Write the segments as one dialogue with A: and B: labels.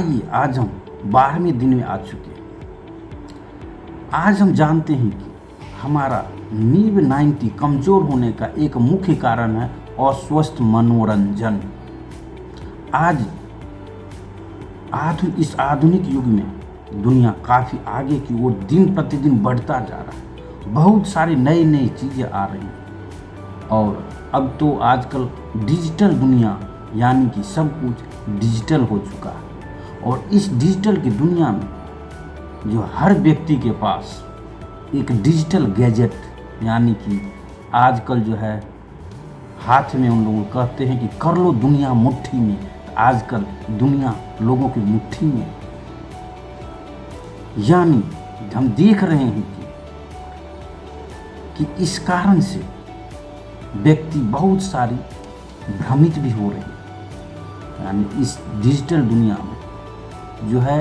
A: आइए आज हम 12वें दिन में आ चुके हैं। आज हम जानते हैं कि हमारा नींव 90 कमज़ोर होने का एक मुख्य कारण है अस्वस्थ मनोरंजन। आज इस आधुनिक युग में दुनिया काफ़ी आगे की ओर दिन प्रतिदिन बढ़ता जा रहा है। बहुत सारी नई नई चीज़ें आ रही हैं और अब तो आजकल डिजिटल दुनिया यानी कि सब कुछ डिजिटल हो चुका है। और इस डिजिटल की दुनिया में जो हर व्यक्ति के पास एक डिजिटल गैजेट यानी कि आजकल जो है हाथ में उन लोगों कहते हैं कि कर लो दुनिया मुट्ठी में। आजकल दुनिया लोगों की मुट्ठी में, यानी हम देख रहे हैं कि इस कारण से व्यक्ति बहुत सारी भ्रमित भी हो रहे हैं। यानी इस डिजिटल दुनिया में जो है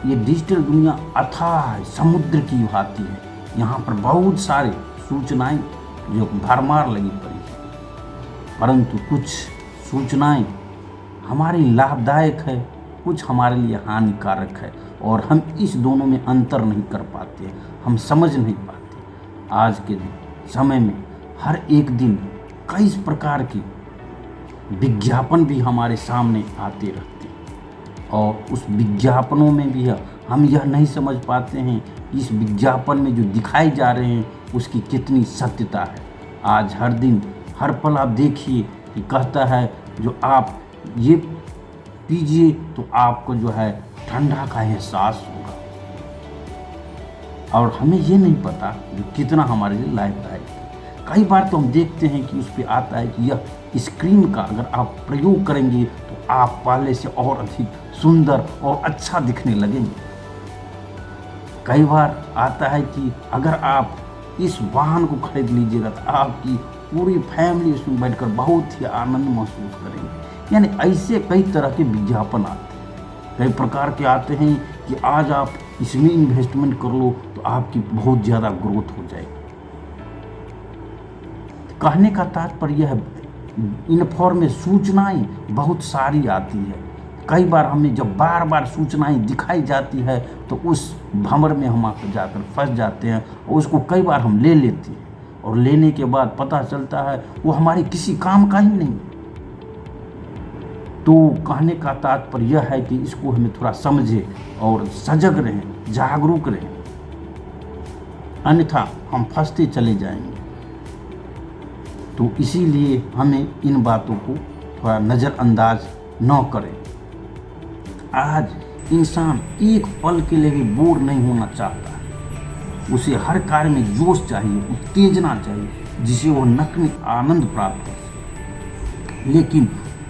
A: ये डिजिटल दुनिया अथाह समुद्र की भांति है। यहाँ पर बहुत सारे सूचनाएं जो भरमार लगी पड़ी है, परंतु कुछ सूचनाएं हमारे लाभदायक है, कुछ हमारे लिए हानिकारक है और हम इस दोनों में अंतर नहीं कर पाते, हम समझ नहीं पाते। आज के समय में हर एक दिन कई प्रकार के विज्ञापन भी हमारे सामने आते रहते हैं और उस विज्ञापनों में भी हम यह नहीं समझ पाते हैं कि इस विज्ञापन में जो दिखाई जा रहे हैं उसकी कितनी सत्यता है। आज हर दिन हर पल आप देखिए कि कहता है जो आप ये पीजिए तो आपको जो है ठंडा का एहसास होगा, और हमें ये नहीं पता कि कितना हमारे लिए लाभदायक है। कई बार तो हम देखते हैं कि उस पर आता है कि यह स्क्रीन का अगर आप प्रयोग करेंगे तो आप पहले से और अधिक सुंदर और अच्छा दिखने लगेंगे। कई बार आता है कि अगर आप इस वाहन को खरीद लीजिएगा तो आपकी पूरी फैमिली उसमें बैठकर बहुत ही आनंद महसूस करेंगे। यानी ऐसे कई तरह के विज्ञापन आते हैं, कई प्रकार के आते हैं कि आज आप इसमें इन्वेस्टमेंट कर लो तो आपकी बहुत ज़्यादा ग्रोथ हो जाएगी। कहने का तात्पर्य है इन्फॉर्मेशन सूचनाएं बहुत सारी आती है। कई बार हमें जब बार बार सूचनाएं दिखाई जाती है तो उस भंवर में हम आकर जाकर फंस जाते हैं और उसको कई बार हम ले लेते हैं और लेने के बाद पता चलता है वो हमारे किसी काम का ही नहीं है। तो कहने का तात्पर्य यह है कि इसको हमें थोड़ा समझे और सजग रहें, जागरूक रहें, अन्यथा हम फंसते चले जाएंगे। तो इसीलिए हमें इन बातों को थोड़ा नज़रअंदाज न करें। आज इंसान एक पल के लिए भी बोर नहीं होना चाहता है। उसे हर कार्य में जोश चाहिए, उत्तेजना चाहिए, जिसे वो नकली आनंद प्राप्त हो। लेकिन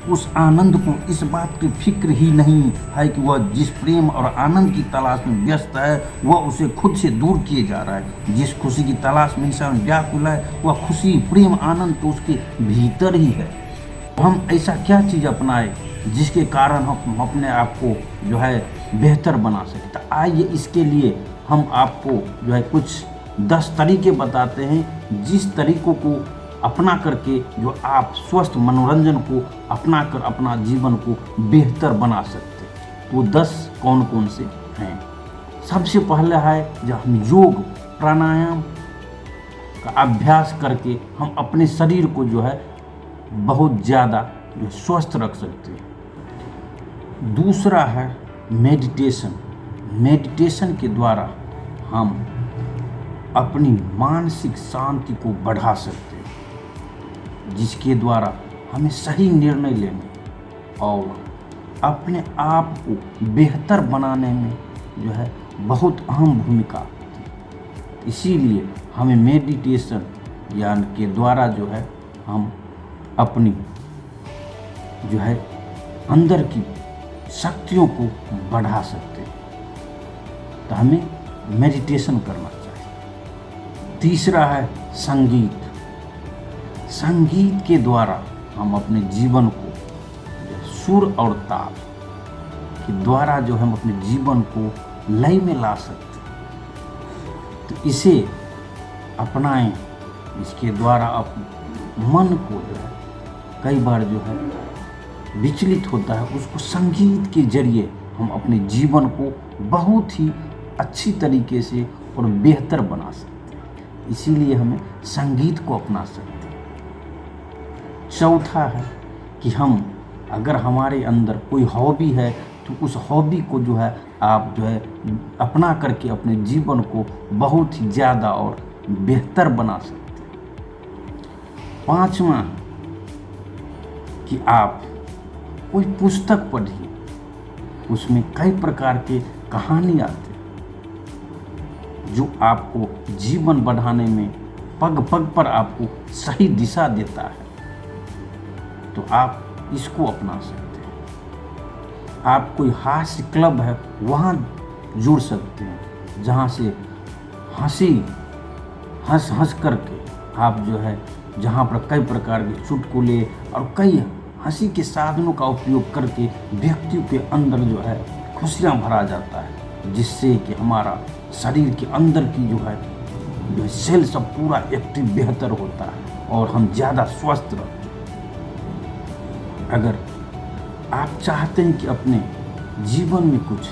A: उस आनंद को इस बात की फिक्र ही नहीं है कि वह जिस प्रेम और आनंद की तलाश में व्यस्त है वह उसे खुद से दूर किए जा रहा है। जिस खुशी की तलाश में इंसान व्याकुल है वह खुशी, प्रेम, आनंद तो उसके भीतर ही है। हम ऐसा क्या चीज़ अपनाएं जिसके कारण हम अपने आप को जो है बेहतर बना सकते। आइए इसके लिए हम आपको जो है कुछ 10 तरीके बताते हैं जिस तरीकों को अपना करके जो आप स्वस्थ मनोरंजन को अपना कर अपना जीवन को बेहतर बना सकते। तो 10 कौन कौन से हैं। सबसे पहला है जब हम योग प्राणायाम का अभ्यास करके हम अपने शरीर को जो है बहुत ज़्यादा स्वस्थ रख सकते हैं। दूसरा है मेडिटेशन। मेडिटेशन के द्वारा हम अपनी मानसिक शांति को बढ़ा सकते हैं, जिसके द्वारा हमें सही निर्णय लेने और अपने आप को बेहतर बनाने में जो है बहुत अहम भूमिका होती है। इसीलिए हमें मेडिटेशन ज्ञान के द्वारा जो है हम अपनी जो है अंदर की शक्तियों को बढ़ा सकते हैं। तो हमें मेडिटेशन करना चाहिए। तीसरा है संगीत। संगीत के द्वारा हम अपने जीवन को सुर और ताल के द्वारा जो हम अपने जीवन को लय में ला सकते हैं। तो इसे अपनाएं। इसके द्वारा आप मन को जो है कई बार जो है विचलित होता है उसको संगीत के जरिए हम अपने जीवन को बहुत ही अच्छी तरीके से और बेहतर बना सकते हैं। इसीलिए हमें संगीत को अपना सकते हैं। चौथा है कि हम अगर हमारे अंदर कोई हॉबी है तो उस हॉबी को जो है आप जो है अपना करके अपने जीवन को बहुत ही ज़्यादा और बेहतर बना सकते हैं। पांचवा कि आप कोई पुस्तक पढ़िए, उसमें कई प्रकार के कहानी आते हैं जो आपको जीवन बढ़ाने में पग पग पर आपको सही दिशा देता है, तो आप इसको अपना सकते हैं। आप कोई हास्य क्लब है वहाँ जुड़ सकते हैं, जहाँ से हंस हंस करके आप जो है जहाँ पर कई प्रकार के चुटकुले और कई हंसी के साधनों का उपयोग करके व्यक्ति के अंदर जो है खुशियाँ भरा जाता है, जिससे कि हमारा शरीर के अंदर की जो है सेल सब पूरा एक्टिव बेहतर होता है और हम ज़्यादा स्वस्थ रहते हैं। अगर आप चाहते हैं कि अपने जीवन में कुछ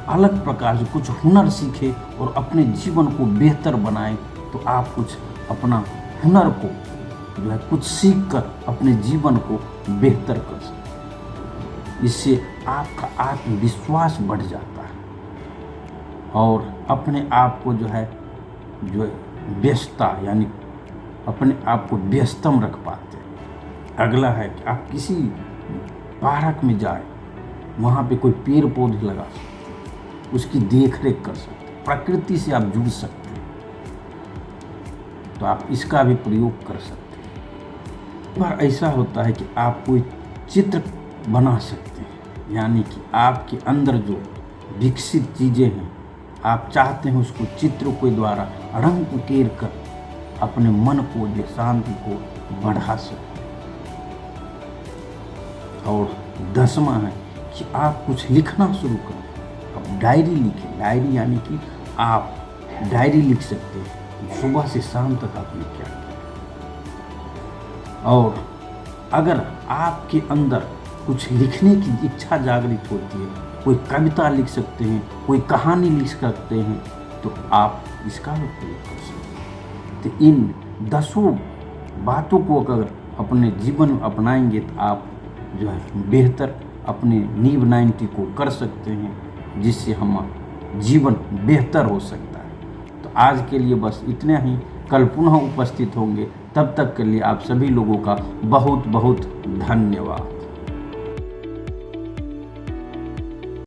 A: अलग प्रकार से कुछ हुनर सीखें और अपने जीवन को बेहतर बनाएं, तो आप कुछ अपना हुनर को जो है कुछ सीख कर अपने जीवन को बेहतर कर सकते हैं। इससे आपका आत्मविश्वास बढ़ जाता है और अपने आप को जो है व्यस्तता यानी अपने आप को व्यस्तम रख पाते हैं। अगला है कि आप किसी पार्क में जाए, वहाँ पे कोई पेड़ पौधे लगा सकते हैं, उसकी देख रेख कर सकते हैं, प्रकृति से आप जुड़ सकते हैं, तो आप इसका भी प्रयोग कर सकते हैं। पर ऐसा होता है कि आप कोई चित्र बना सकते हैं, यानी कि आपके अंदर जो विकसित चीज़ें हैं आप चाहते हैं उसको चित्र के द्वारा रंग उकेर कर अपने मन को जो शांति को बढ़ा सकते हैं। और 10वां है कि आप कुछ लिखना शुरू करें। अब डायरी लिखें। डायरी यानी कि आप डायरी लिख सकते हैं सुबह से शाम तक आपने क्या किया। और अगर आपके अंदर कुछ लिखने की इच्छा जागृत होती है, कोई कविता लिख सकते हैं, कोई कहानी लिख सकते हैं, तो आप इसका भी प्रयोग कर सकते हैं। तो इन 10 बातों को अगर अपने जीवन में अपनाएंगे तो आप जो है बेहतर अपने नींव 90 को कर सकते हैं, जिससे हमारा जीवन बेहतर हो सकता है। तो आज के लिए बस इतना ही। कल पुनः उपस्थित होंगे, तब तक के लिए आप सभी लोगों का बहुत बहुत धन्यवाद।